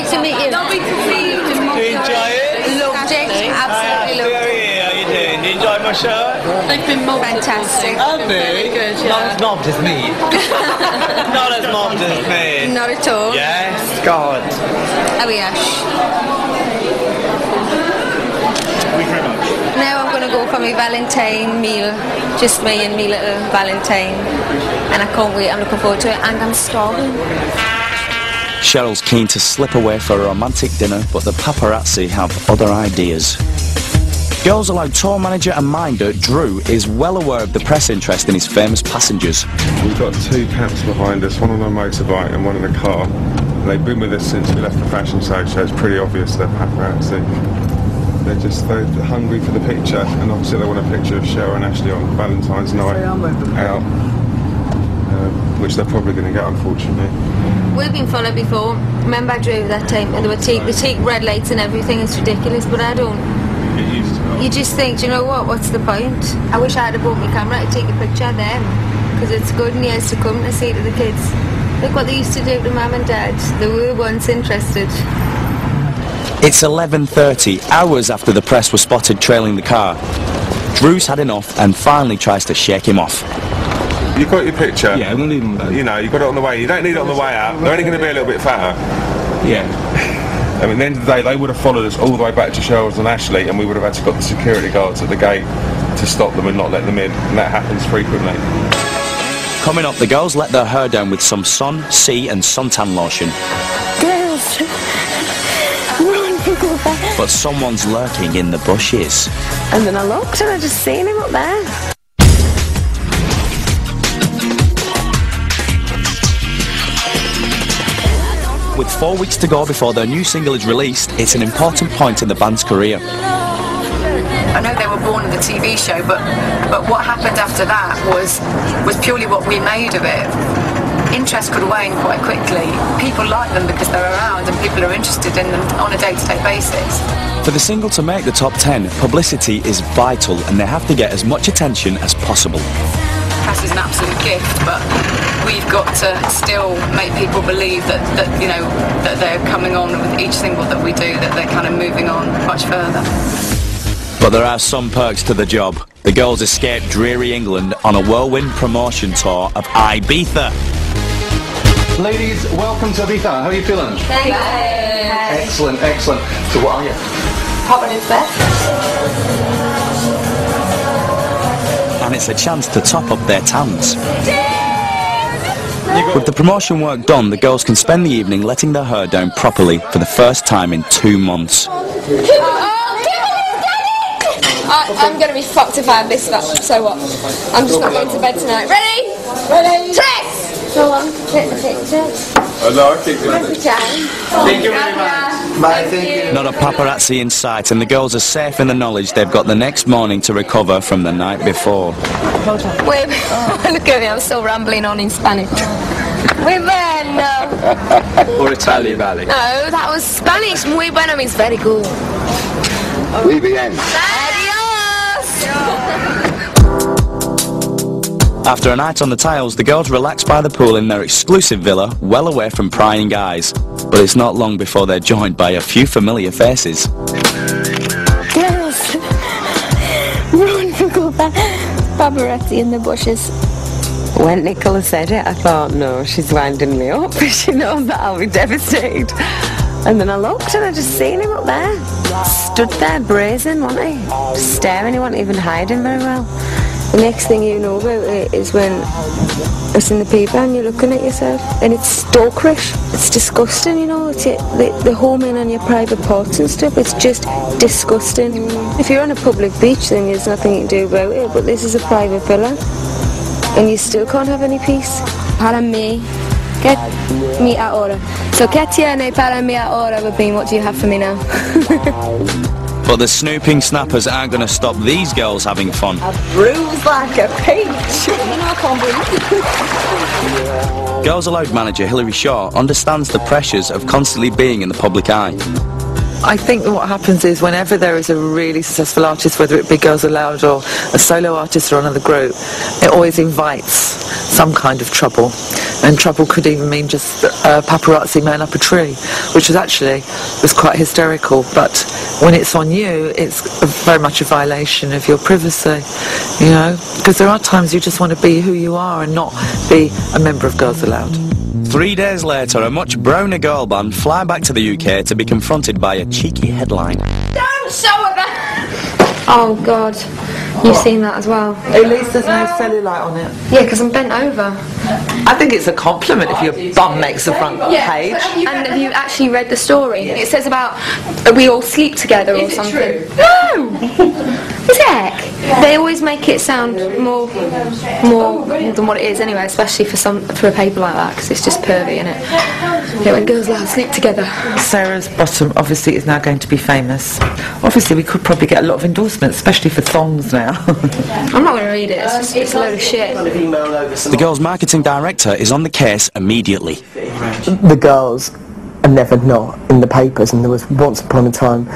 Great to meet you. Lovely to see you. Did you enjoy it? Loved it. Absolutely loved it. How you doing? Did you enjoy my show? They've been mobbed. Fantastic. Have Very you? good, Not yeah. as mobbed as me. Not as mobbed as me. Not at all. Yes, God. Are we, Ash? Thank you very much. Now I'm going to go for my Valentine meal. Just me and me little Valentine. And I can't wait. I'm looking forward to it. And I'm starving. Cheryl's keen to slip away for a romantic dinner, but the paparazzi have other ideas. Girls Aloud tour manager and minder Drew is well aware of the press interest in his famous passengers. We've got two camps behind us, one on a motorbike and one in a car. They've been with us since we left the fashion show, so it's pretty obvious they're paparazzi. They're hungry for the picture, and obviously they want a picture of Cheryl and Ashley on Valentine's night out, which they're probably going to get, unfortunately. We've been followed before. Remember I drove that time and they take red lights and everything. It's ridiculous, but I don't. You get used to it. You just think, do you know what? What's the point? I wish I had brought my camera to take a picture of them, because it's good in years to come to say to the kids, look what they used to do to Mum and Dad. They were once interested. It's 11:30, hours after the press was spotted trailing the car. Drew's had enough and finally tries to shake him off. You got your picture? Yeah, I'm going to leave them though. You know, you got it on the way. You don't need it on the way out. They're only going to be a little bit fatter. Yeah. I mean, at the end of the day, they would have followed us all the way back to Cheryl's and Ashley, and we would have had to got the security guards at the gate to stop them and not let them in, and that happens frequently. Coming up, the girls let their hair down with some sun, sea and suntan lotion. Girls, run. But someone's lurking in the bushes. And then I looked and I just seen him up there. With 4 weeks to go before their new single is released, it's an important point in the band's career. I know they were born in the TV show, but what happened after that was purely what we made of it. Interest could wane quite quickly. People like them because they're around and people are interested in them on a day-to-day basis. For the single to make the top 10, publicity is vital and they have to get as much attention as possible. Press is an absolute gift, but we've got to still make people believe that you know, that they're coming on with each single that we do, that they're kind of moving on much further. But there are some perks to the job. The girls escaped dreary England on a whirlwind promotion tour of Ibiza. Ladies, welcome to Ibiza. How are you feeling? Thanks. Excellent, excellent. So what are you? Popping his best. And it's a chance to top up their tans. With the promotion work done, the girls can spend the evening letting their hair down properly for the first time in 2 months. I'm going to be fucked if I have this back, so what? I'm just not going to bed tonight. Ready? Ready? Tress! Go on, take the picture. No, I keep doing Every it. time. Thank you very much. Bye, thank you. Not a paparazzi in sight, and the girls are safe in the knowledge they've got the next morning to recover from the night before. Wait, look at me, I'm still rambling on in Spanish. Muy bueno. Or Italian, Valley. No, that was Spanish. Muy bueno means very good. Muy bien. Adios! After a night on the tiles, the girls relax by the pool in their exclusive villa, well away from prying eyes. But it's not long before they're joined by a few familiar faces. Girls, run for cover. Paparazzi in the bushes. When Nicola said it, I thought, no, she's winding me up. She knows that I'll be devastated. And then I looked and I just seen him up there. Stood there brazen, wasn't he? Just staring, he wasn't even hiding very well. The next thing you know about it is when it's in the paper and you're looking at yourself and it's stalkerish. It's disgusting, you know, it's the homing on your private parts and stuff. It's just disgusting. If you're on a public beach then there's nothing you can do about it, but this is a private villa and you still can't have any peace. Para mí, get me ahora. So, ¿qué tiene para mí ahora would mean, what do you have for me now? But the snooping snappers aren't going to stop these girls having fun. A bruise like a peach. I can't breathe. Girls Aloud manager Hilary Shaw understands the pressures of constantly being in the public eye. I think what happens is whenever there is a really successful artist, whether it be Girls Aloud or a solo artist or another group, it always invites some kind of trouble. And trouble could even mean just a paparazzi man up a tree, which was quite hysterical. But when it's on you, it's very much a violation of your privacy, you know, because there are times you just want to be who you are and not be a member of Girls Aloud. 3 days later, a much browner girl band fly back to the UK to be confronted by a cheeky headline. Don't show her that! Oh God, you've seen that as well. At least there's no cellulite on it. Yeah, because I'm bent over. I think it's a compliment if your bum makes the front page. And have you actually read the story? It says about we all sleep together or something. True? No! Heck? They always make it sound more than what it is anyway, especially for a paper like that, because it's just pervy, isn't it? Yeah, when Girls Aloud sleep together. Sarah's bottom obviously is now going to be famous. Obviously we could probably get a lot of endorsements, especially for thongs now. I'm not going to read it, it's a load of shit. The girl's marketing director is on the case immediately. The girls are never not in the papers, and there was once upon a time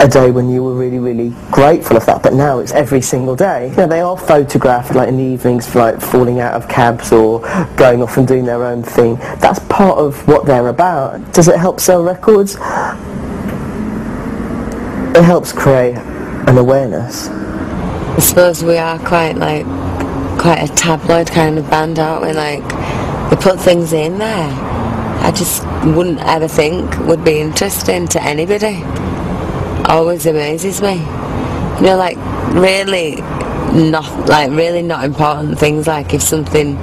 a day when you were really, really grateful of that, but now it's every single day. You know, they are photographed like in the evenings for like falling out of cabs or going off and doing their own thing. That's part of what they're about. Does it help sell records? It helps create an awareness. I suppose we are quite a tabloid kind of band, aren't we? Like, we put things in there I just wouldn't ever think would be interesting to anybody. Always amazes me. You know, like really not important things, like if something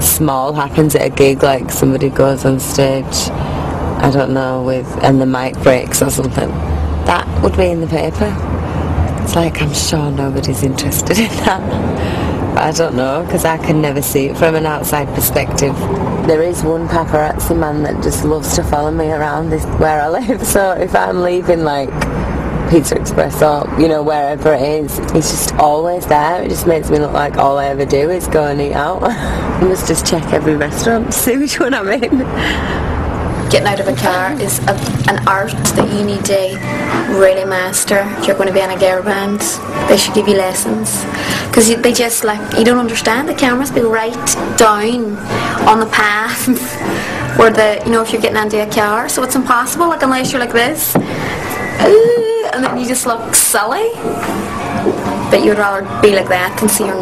small happens at a gig, like somebody goes on stage, I don't know, and the mic breaks or something, that would be in the paper. It's like, I'm sure nobody's interested in that. But I don't know, because I can never see it from an outside perspective. There is one paparazzi man that just loves to follow me around where I live, so if I'm leaving like Pizza Express or, you know, wherever it is, he's just always there. It just makes me look like all I ever do is go and eat out. I must just check every restaurant to see which one I'm in. Getting out of a car is an art that you need to really master if you're going to be in a girl band. They should give you lessons, because they just, like, you don't understand. The cameras be right down on the path where you know, if you're getting into a car, so it's impossible, like, unless you're like this, and then you just look silly. But you'd rather be like that than see your